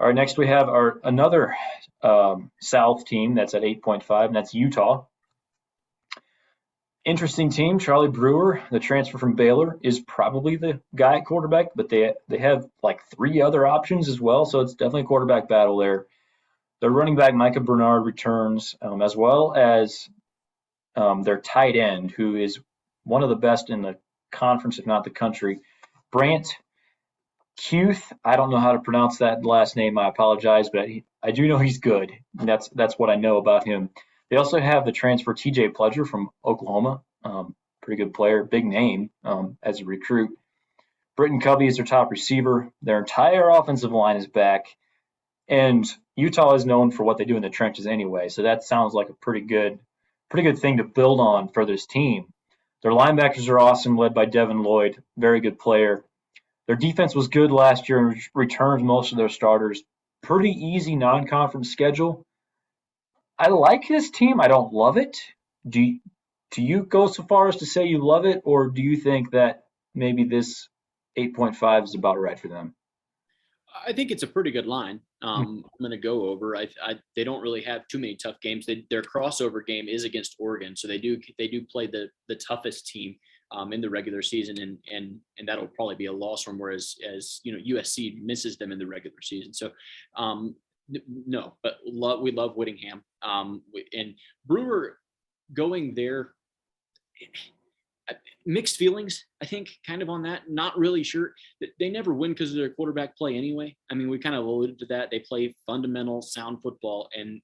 All right, next we have our another South team that's at 8.5, and that's Utah. Interesting team. Charlie Brewer, the transfer from Baylor, is probably the guy at quarterback, but they have like three other options as well, so it's definitely a quarterback battle there. Their running back Micah Bernard returns, as well as their tight end, who is one of the best in the conference, if not the country, Brant Kuth. I don't know how to pronounce that last name. I apologize, but I do know he's good. And that's what I know about him. They also have the transfer TJ Pledger from Oklahoma. Pretty good player, big name as a recruit. Britton Covey is their top receiver. Their entire offensive line is back. And Utah is known for what they do in the trenches anyway. So that sounds like a pretty good thing to build on for this team. Their linebackers are awesome, led by Devin Lloyd, very good player. Their defense was good last year and returned most of their starters. Pretty easy non-conference schedule. I like this team. I don't love it. Do you go so far as to say you love it, or do you think that maybe this 8.5 is about right for them? I think it's a pretty good line. I'm going to go over. They don't really have too many tough games. Their crossover game is against Oregon, so they do play the toughest team in the regular season, and that'll probably be a loss for them. Whereas USC misses them in the regular season. So no, but we love Whittingham, and Brewer going there. Mixed feelings, I think, kind of on that. Not really sure. They never win because of their quarterback play anyway. I mean, we kind of alluded to that. They play fundamental, sound football, and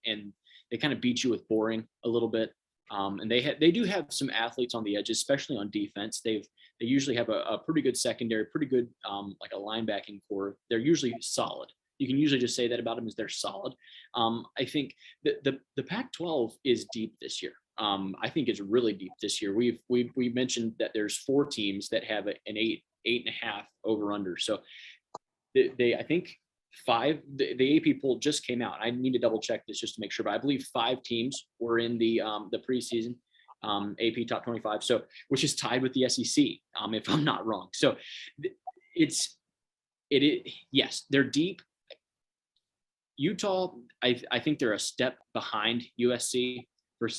they kind of beat you with boring a little bit. And they do have some athletes on the edges, especially on defense. They usually have a pretty good secondary, pretty good like a linebacking core. They're usually solid. You can usually just say that about them is they're solid. I think the Pac-12 is deep this year. I think it's really deep this year. We mentioned that there's 4 teams that have an 8.5 over under. So I think 5. The AP poll just came out. I need to double check this just to make sure, but I believe 5 teams were in the preseason AP top 25. So which is tied with the SEC, if I'm not wrong. So yes, they're deep. Utah, I think they're a step behind USC. For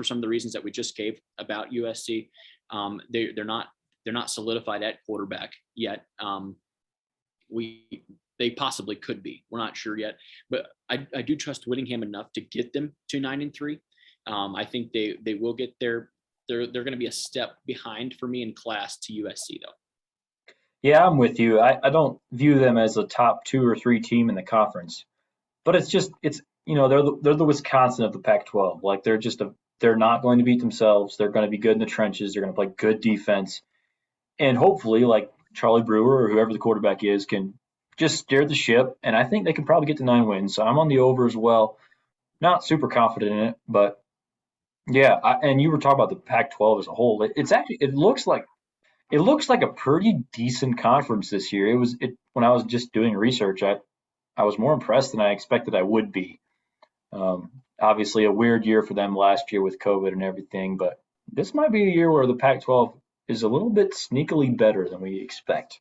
some of the reasons that we just gave about USC. They're not solidified at quarterback yet. They possibly could be. We're not sure yet, but I do trust Whittingham enough to get them to 9-3. I think they will get there. They're going to be a step behind for me in class to USC though. Yeah, I'm with you. I don't view them as a top 2 or 3 team in the conference, but it's they're the Wisconsin of the Pac-12. Like they're not going to beat themselves. They're going to be good in the trenches. They're going to play good defense, and hopefully, like Charlie Brewer or whoever the quarterback is, can just steer the ship. And I think they can probably get to 9 wins. So I'm on the over as well. Not super confident in it, but yeah. And you were talking about the Pac-12 as a whole. It looks like a pretty decent conference this year. When I was just doing research, I was more impressed than I expected I would be. Obviously, a weird year for them last year with COVID and everything, but this might be a year where the Pac-12 is a little bit sneakily better than we expect.